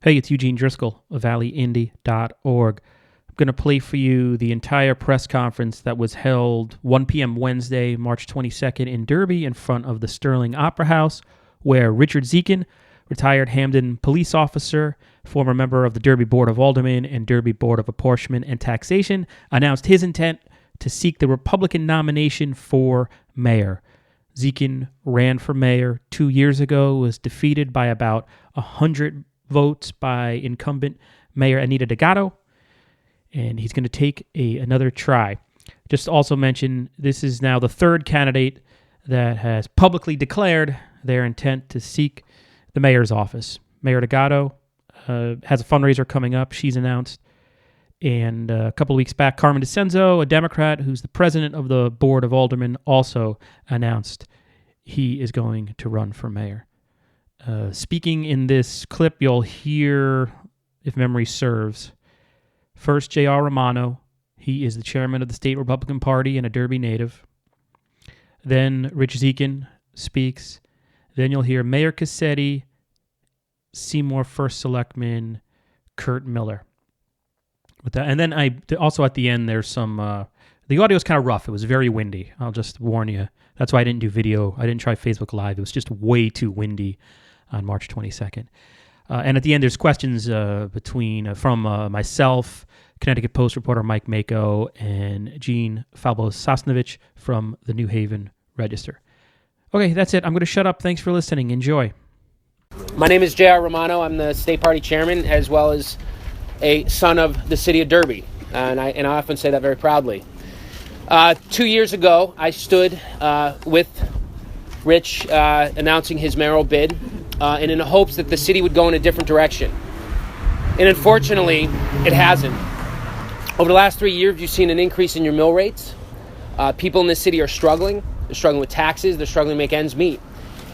Hey, it's Eugene Driscoll of valleyindy.org. I'm going to play for you the entire press conference that was held 1 p.m. Wednesday, March 22nd in Derby in front of the Sterling Opera House, where Richard Dziekan, retired Hamden police officer, former member of the Derby Board of Aldermen and Derby Board of Apportionment and Taxation, announced his intent to seek the Republican nomination for mayor. Dziekan ran for mayor 2 years ago, was defeated by about 100 votes by incumbent Mayor Anita Dugatto, and he's going to take another try. Just to also mention, this is now the third candidate that has publicly declared their intent to seek the mayor's office. Mayor Dugatto has a fundraiser coming up, she's announced, and a couple of weeks back, Carmen DeCenzo, a Democrat who's the president of the Board of Aldermen, also announced he is going to run for mayor. Speaking in this clip, you'll hear, if memory serves, first J.R. Romano. He is the chairman of the state Republican Party and a Derby native. Then Rich Dziekan speaks. Then you'll hear Mayor Cassetti, Seymour First Selectman Kurt Miller. With that, and then also at the end, there's some... the audio is kind of rough. It was very windy. I'll just warn you. That's why I didn't do video. I didn't try Facebook Live. It was just way too windy on March 22nd. And at the end, there's questions from myself, Connecticut Post reporter Mike Mako, and Gene Falbo-Sosnovich from the New Haven Register. Okay, that's it. I'm going to shut up. Thanks for listening. Enjoy. My name is J.R. Romano. I'm the state party chairman, as well as a son of the city of Derby. And I often say that very proudly. 2 years ago, I stood with Rich announcing his mayoral bid, and in the hopes that the city would go in a different direction. And unfortunately, it hasn't. Over the last 3 years, you've seen an increase in your mill rates. People in this city are struggling. They're struggling with taxes. They're struggling to make ends meet.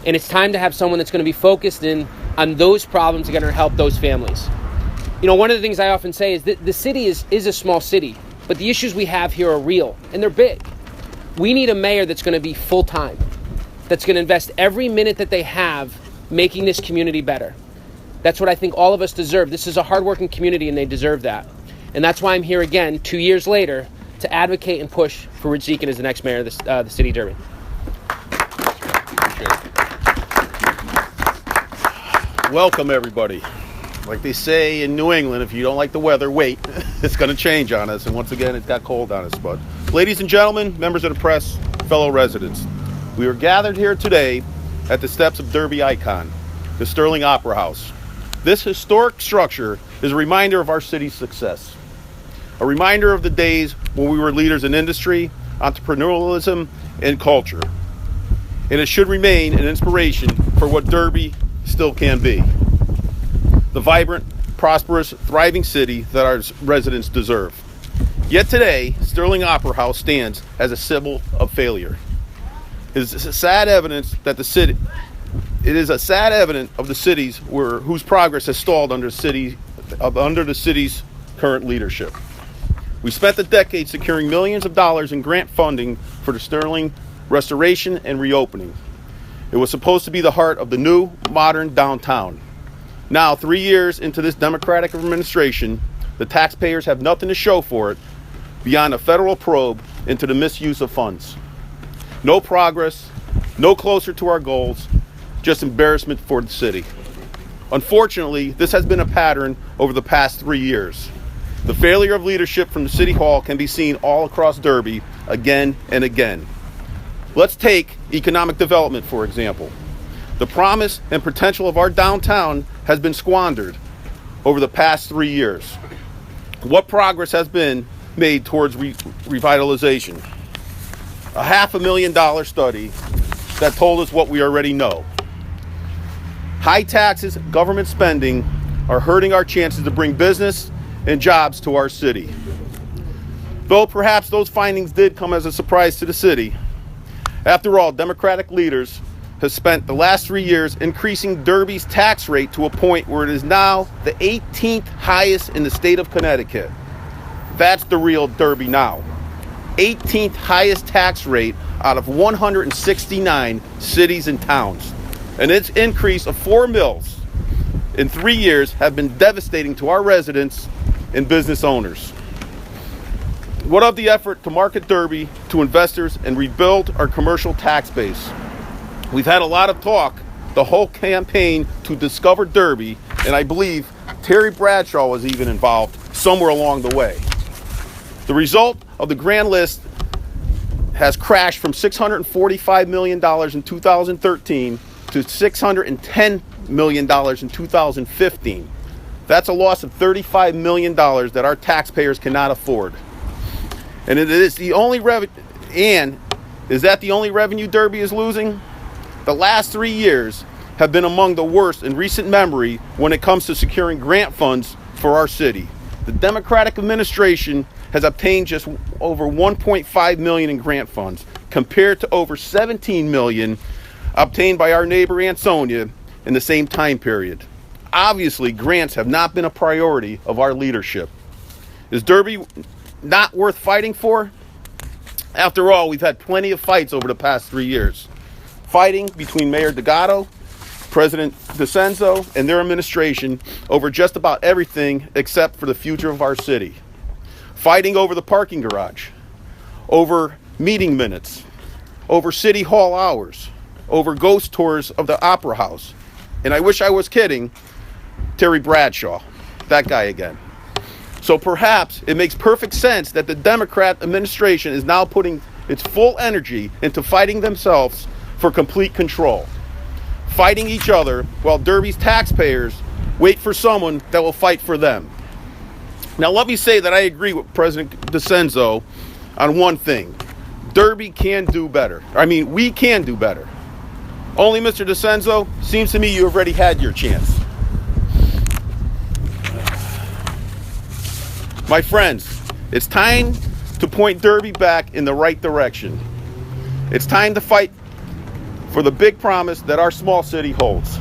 And it's time to have someone that's going to be focused on those problems that are going to help those families. You know, one of the things I often say is that the city is a small city, but the issues we have here are real, and they're big. We need a mayor that's going to be full-time, that's going to invest every minute that they have making this community better. That's what I think all of us deserve. This is a hardworking community, and they deserve that. And that's why I'm here again, 2 years later, to advocate and push for Rich Dziekan as the next mayor of the city of Derby. Welcome, everybody. Like they say in New England, if you don't like the weather, wait. It's going to change on us. And once again, it got cold on us. But ladies and gentlemen, members of the press, fellow residents, we are gathered here today at the steps of Derby icon, the Sterling Opera House. This historic structure is a reminder of our city's success, a reminder of the days when we were leaders in industry, entrepreneurialism, and culture. And it should remain an inspiration for what Derby still can be. The vibrant, prosperous, thriving city that our residents deserve. Yet today, Sterling Opera House stands as a symbol of failure. It is a sad evidence of the cities whose progress has stalled under the city's current leadership. We spent a decade securing millions of dollars in grant funding for the Sterling restoration and reopening. It was supposed to be the heart of the new, modern downtown. Now, 3 years into this Democratic administration, the taxpayers have nothing to show for it beyond a federal probe into the misuse of funds. No progress, no closer to our goals, just embarrassment for the city. Unfortunately, this has been a pattern over the past 3 years. The failure of leadership from the City Hall can be seen all across Derby again and again. Let's take economic development, for example. The promise and potential of our downtown has been squandered over the past 3 years. What progress has been made towards revitalization? A $500,000 study that told us what we already know. High taxes, government spending are hurting our chances to bring business and jobs to our city. Though perhaps those findings did come as a surprise to the city. After all, Democratic leaders have spent the last 3 years increasing Derby's tax rate to a point where it is now the 18th highest in the state of Connecticut. That's the real Derby now. 18th highest tax rate out of 169 cities and towns. And its increase of 4 mills in 3 years have been devastating to our residents and business owners. What of the effort to market Derby to investors and rebuild our commercial tax base? We've had a lot of talk the whole campaign to discover Derby, and I believe Terry Bradshaw was even involved somewhere along the way. The result of the grand list has crashed from $645 million in 2013 to $610 million in 2015. That's a loss of $35 million that our taxpayers cannot afford. And it is the only is that the only revenue Derby is losing? The last 3 years have been among the worst in recent memory when it comes to securing grant funds for our city. The Democratic administration has obtained just over $1.5 million in grant funds, compared to over $17 million obtained by our neighbor Ansonia in the same time period. Obviously, grants have not been a priority of our leadership. Is Derby not worth fighting for? After all, we've had plenty of fights over the past 3 years. Fighting between Mayor Dugatto, President DeCenzo, and their administration over just about everything except for the future of our city. Fighting over the parking garage, over meeting minutes, over city hall hours, over ghost tours of the Opera House. And I wish I was kidding, Terry Bradshaw, that guy again. So perhaps it makes perfect sense that the Democrat administration is now putting its full energy into fighting themselves for complete control. Fighting each other while Derby's taxpayers wait for someone that will fight for them. Now let me say that I agree with President DeCenzo on one thing. Derby can do better. We can do better. Only, Mr. DeCenzo, seems to me you have already had your chance. My friends, it's time to point Derby back in the right direction. It's time to fight for the big promise that our small city holds.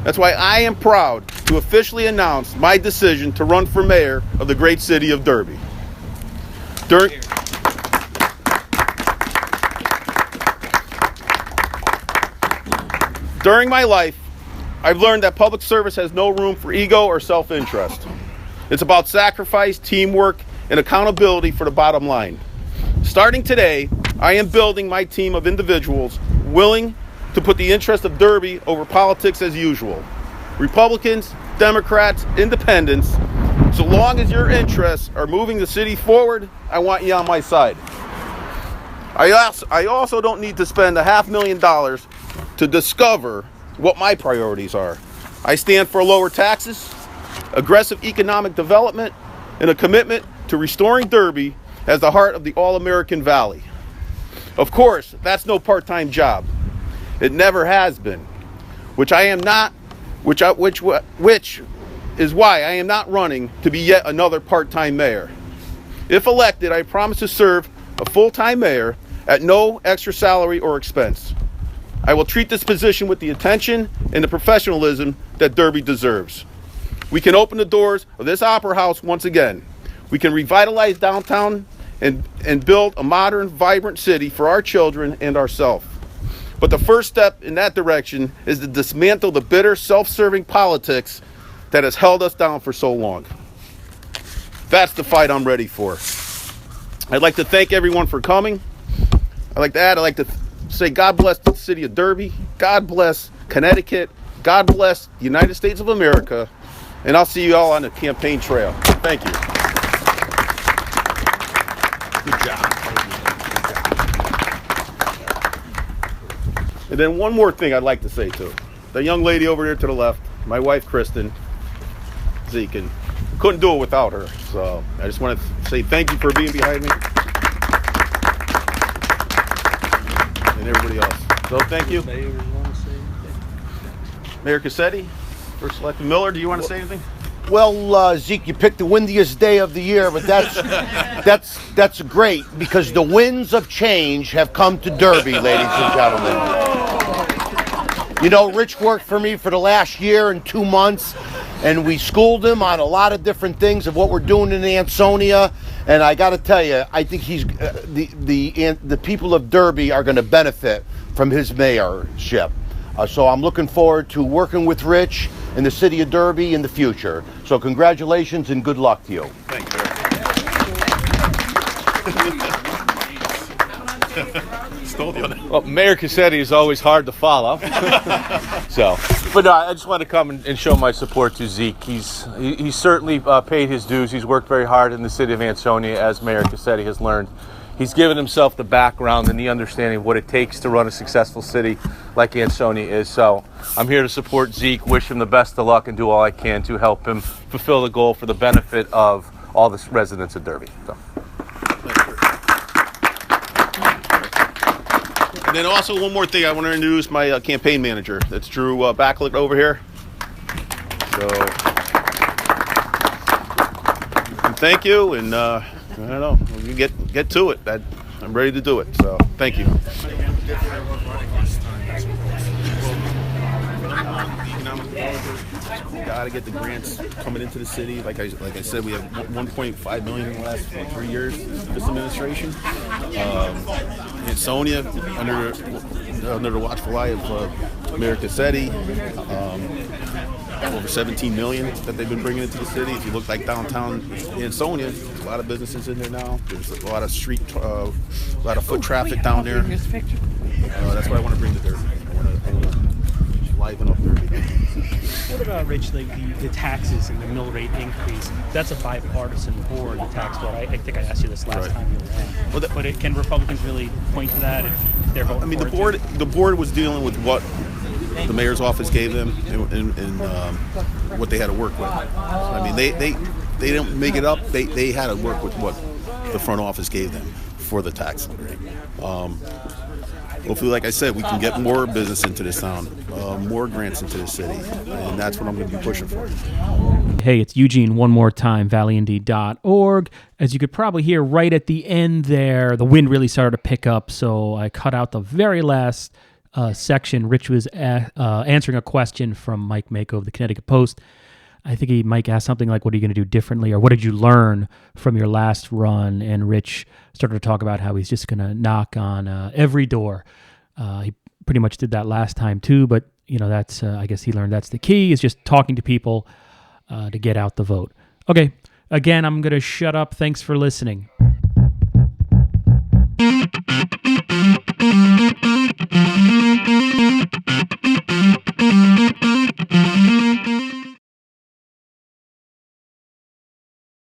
That's why I am proud to officially announce my decision to run for mayor of the great city of Derby. During my life, I've learned that public service has no room for ego or self-interest. It's about sacrifice, teamwork, and accountability for the bottom line. Starting today, I am building my team of individuals willing to put the interest of Derby over politics as usual. Republicans, Democrats, Independents, so long as your interests are moving the city forward, I want you on my side. I also don't need to spend $500,000 to discover what my priorities are. I stand for lower taxes, aggressive economic development, and a commitment to restoring Derby as the heart of the All-American Valley. Of course, that's no part-time job. It never has been, which is why I am not running to be yet another part-time mayor. If elected, I promise to serve a full-time mayor at no extra salary or expense. I will treat this position with the attention and the professionalism that Derby deserves. We can open the doors of this Opera House once again. We can revitalize downtown and build a modern, vibrant city for our children and ourselves. But the first step in that direction is to dismantle the bitter, self-serving politics that has held us down for so long. That's the fight I'm ready for. I'd like to thank everyone for coming. I'd like to say God bless the city of Derby. God bless Connecticut. God bless the United States of America. And I'll see you all on the campaign trail. Thank you. Good job. And then one more thing I'd like to say too. The young lady over there to the left, my wife Kristen Dziekan, couldn't do it without her. So I just want to say thank you for being behind me. And everybody else. So thank you. Mayor Cassetti, First Selectman Miller, do you want to say anything? Well, Zeke, you picked the windiest day of the year, but that's great because the winds of change have come to Derby, ladies and gentlemen. You know, Rich worked for me for the last year and 2 months, and we schooled him on a lot of different things of what we're doing in Ansonia. And I got to tell you, I think he's the people of Derby are going to benefit from his mayorship. So I'm looking forward to working with Rich in the city of Derby in the future. So congratulations and good luck to you. Thanks, sir. Stole the other. Well, Mayor Cassetti is always hard to follow. But no, I just want to come and show my support to Zeke. He's certainly paid his dues. He's worked very hard in the city of Ansonia, as Mayor Cassetti has learned. He's given himself the background and the understanding of what it takes to run a successful city like Ansonia is. So I'm here to support Zeke, wish him the best of luck, and do all I can to help him fulfill the goal for the benefit of all the residents of Derby. So. And then also one more thing, I want to introduce my campaign manager. That's Drew Backlick over here. So thank you, and I don't know, we get to it. I'm ready to do it. So thank you. Got to get the grants coming into the city. Like I said, we have 1.5 million in the last 3 years. This administration, Ansonia under the watchful eye of Mayor Cassetti. Over 17 million that they've been bringing into the city. If you look like downtown Ansonia, there's a lot of businesses in there now. There's a lot of a lot of foot traffic down there. That's why I want to bring the Derby. I want to liven up Derby. What about, Rich, like the taxes and the mill rate increase? That's a bipartisan board, the tax board. I think I asked you this last time you were on. But can Republicans really point to that if they're voting? I mean, the board was dealing with what the mayor's office gave them and what they had to work with. I mean, they didn't make it up. They had to work with what the front office gave them for the tax rate. Hopefully, like I said, we can get more business into this town, more grants into the city, and that's what I'm going to be pushing for. Hey, it's Eugene one more time, valleyindy.org. As you could probably hear right at the end there, the wind really started to pick up, so I cut out the very last section. Rich was answering a question from Mike Mako of the Connecticut Post. I think Mike asked something like, what are you going to do differently, or what did you learn from your last run? And Rich started to talk about how he's just going to knock on every door. He pretty much did that last time too, but that's I guess he learned that's the key, is just talking to people to get out the vote. Okay, again, I'm going to shut up. Thanks for listening.